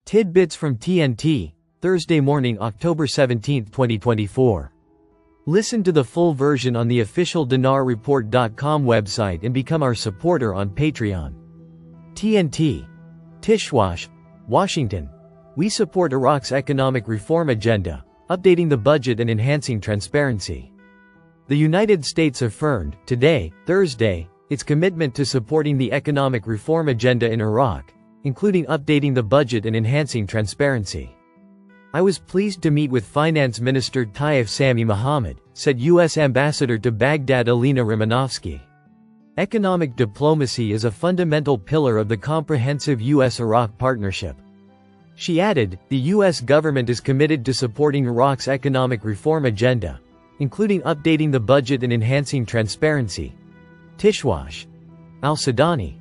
Tidbits from TNT, Thursday morning, October 17, 2024. Listen to the full version on the official dinarreport.com website and become our supporter on Patreon. TNT. Tishwash, Washington. We support Iraq's economic reform agenda, updating the budget and enhancing transparency. The United States affirmed, today, Thursday, its commitment to supporting the economic reform agenda in Iraq, including updating the budget and enhancing transparency. I was pleased to meet with Finance Minister Taif Sami Mohammed, said U.S. Ambassador to Baghdad Alina Romanovsky. Economic diplomacy is a fundamental pillar of the comprehensive U.S.-Iraq partnership. She added, the U.S. government is committed to supporting Iraq's economic reform agenda, including updating the budget and enhancing transparency. Tishwash. Al-Sudani.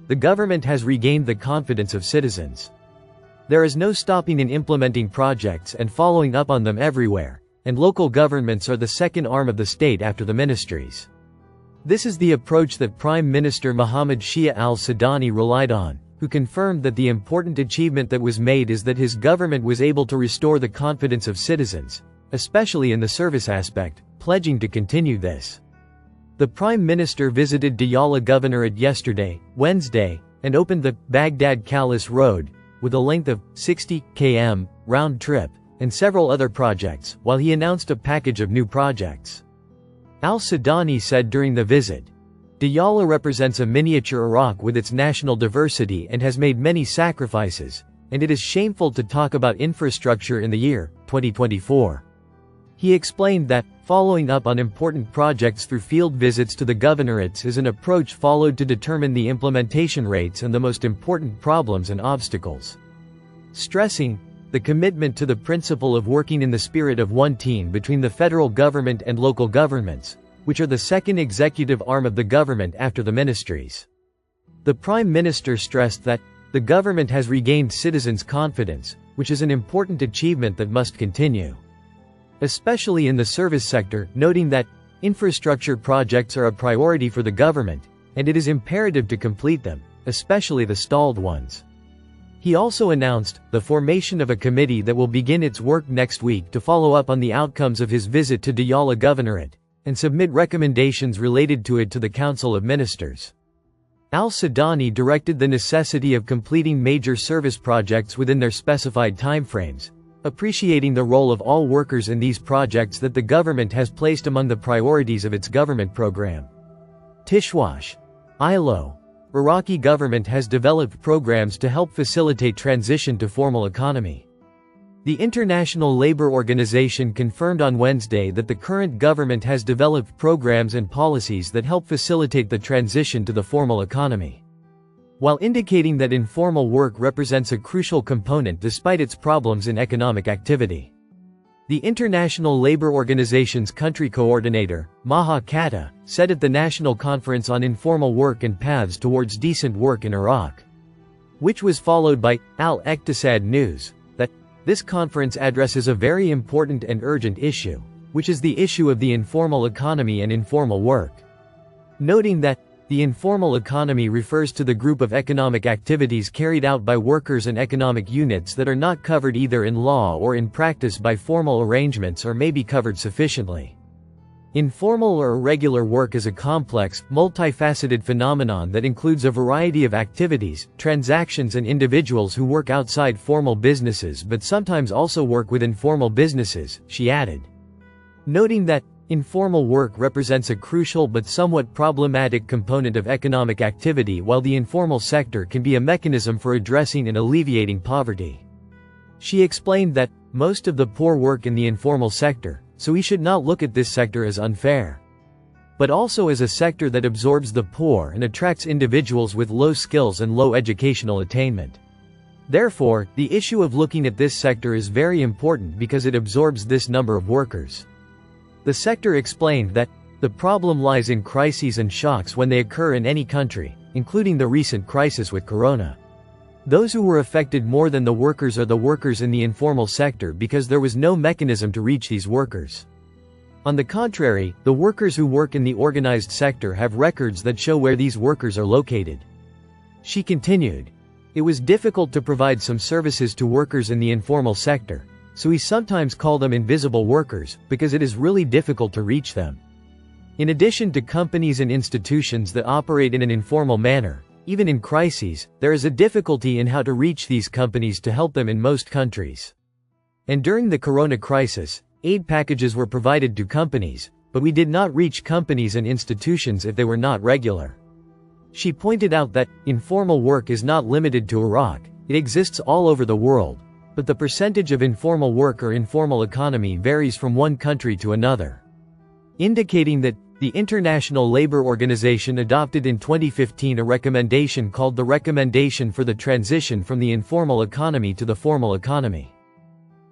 The government has regained the confidence of citizens. There is no stopping in implementing projects and following up on them everywhere, and local governments are the second arm of the state after the ministries. This is the approach that Prime Minister Mohammed Shia al-Sudani relied on, who confirmed that the important achievement that was made is that his government was able to restore the confidence of citizens, especially in the service aspect, pledging to continue this. The Prime Minister visited Diyala Governorate yesterday, Wednesday, and opened the Baghdad-Kalis Road, with a length of 60 km, round trip, and several other projects, while he announced a package of new projects. Al-Sudani said during the visit, Diyala represents a miniature Iraq with its national diversity and has made many sacrifices, and it is shameful to talk about infrastructure in the year 2024. He explained that, following up on important projects through field visits to the governorates is an approach followed to determine the implementation rates and the most important problems and obstacles. Stressing the commitment to the principle of working in the spirit of one team between the federal government and local governments, which are the second executive arm of the government after the ministries. The Prime Minister stressed that the government has regained citizens' confidence, which is an important achievement that must continue, especially in the service sector, noting that infrastructure projects are a priority for the government, and it is imperative to complete them, especially the stalled ones. He also announced the formation of a committee that will begin its work next week to follow up on the outcomes of his visit to Diyala Governorate, and submit recommendations related to it to the Council of Ministers. Al-Sudani directed the necessity of completing major service projects within their specified timeframes, appreciating the role of all workers in these projects that the government has placed among the priorities of its government program. Tishwash. ILO. Iraqi government has developed programs to help facilitate transition to formal economy. The International Labour Organization confirmed on Wednesday that the current government has developed programs and policies that help facilitate the transition to the formal economy, while indicating that informal work represents a crucial component despite its problems in economic activity. The International Labour Organization's country coordinator, Maha Kata, said at the National Conference on Informal Work and Paths Towards Decent Work in Iraq, which was followed by Al-Iqtisad News, that this conference addresses a very important and urgent issue, which is the issue of the informal economy and informal work, noting that the informal economy refers to the group of economic activities carried out by workers and economic units that are not covered either in law or in practice by formal arrangements or may be covered sufficiently. Informal or irregular work is a complex, multifaceted phenomenon that includes a variety of activities, transactions and individuals who work outside formal businesses but sometimes also work within formal businesses, she added, noting that informal work represents a crucial but somewhat problematic component of economic activity, while the informal sector can be a mechanism for addressing and alleviating poverty. She explained that most of the poor work in the informal sector, so we should not look at this sector as unfair, but also as a sector that absorbs the poor and attracts individuals with low skills and low educational attainment. Therefore, the issue of looking at this sector is very important because it absorbs this number of workers. The sector explained that the problem lies in crises and shocks when they occur in any country, including the recent crisis with Corona. Those who were affected more than the workers are the workers in the informal sector because there was no mechanism to reach these workers. On the contrary, the workers who work in the organized sector have records that show where these workers are located. She continued, It was difficult to provide some services to workers in the informal sector, so we sometimes call them invisible workers, because it is really difficult to reach them. In addition to companies and institutions that operate in an informal manner, even in crises, there is a difficulty in how to reach these companies to help them in most countries. And during the corona crisis, aid packages were provided to companies, but we did not reach companies and institutions if they were not regular. She pointed out that informal work is not limited to Iraq, it exists all over the world, but the percentage of informal work or informal economy varies from one country to another. Indicating that the International Labour Organization adopted in 2015 a recommendation called the Recommendation for the Transition from the Informal Economy to the Formal Economy.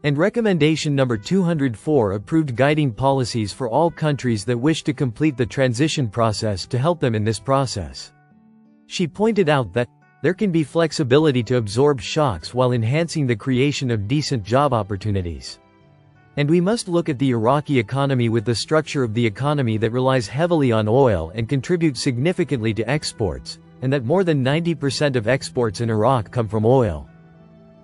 And Recommendation number 204 approved guiding policies for all countries that wish to complete the transition process to help them in this process. She pointed out that there can be flexibility to absorb shocks while enhancing the creation of decent job opportunities. And we must look at the Iraqi economy with the structure of the economy that relies heavily on oil and contributes significantly to exports, and that more than 90% of exports in Iraq come from oil.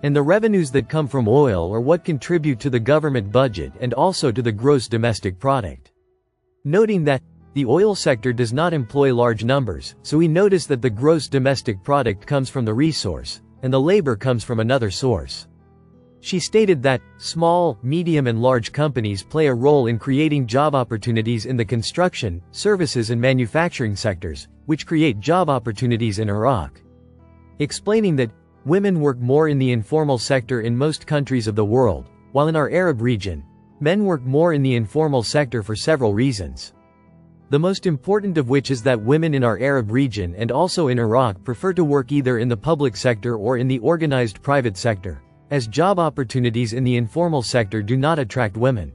And the revenues that come from oil are what contribute to the government budget and also to the gross domestic product. Noting that the oil sector does not employ large numbers, so we notice that the gross domestic product comes from the resource, and the labor comes from another source. She stated that small, medium and large companies play a role in creating job opportunities in the construction, services and manufacturing sectors, which create job opportunities in Iraq. Explaining that women work more in the informal sector in most countries of the world, while in our Arab region, men work more in the informal sector for several reasons. The most important of which is that women in our Arab region and also in Iraq prefer to work either in the public sector or in the organized private sector, as job opportunities in the informal sector do not attract women.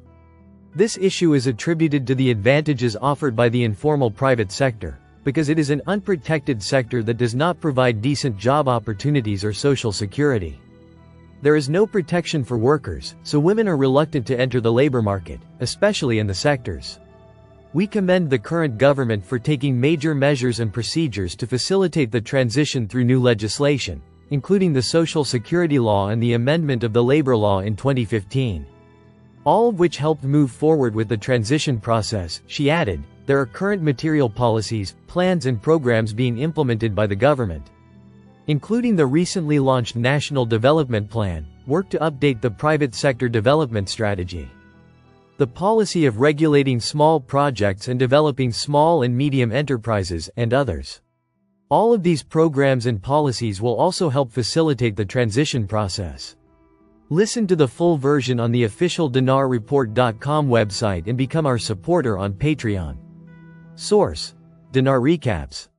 This issue is attributed to the advantages offered by the informal private sector, because it is an unprotected sector that does not provide decent job opportunities or social security. There is no protection for workers, so women are reluctant to enter the labor market, especially in the sectors. We commend the current government for taking major measures and procedures to facilitate the transition through new legislation, including the Social Security Law and the amendment of the Labor Law in 2015. All of which helped move forward with the transition process. She added, there are current material policies, plans and programs being implemented by the government, including the recently launched National Development Plan, work to update the private sector development strategy, the policy of regulating small projects and developing small and medium enterprises, and others. All of these programs and policies will also help facilitate the transition process. Listen to the full version on the official dinarreport.com website and become our supporter on Patreon. Source: Dinar Recaps.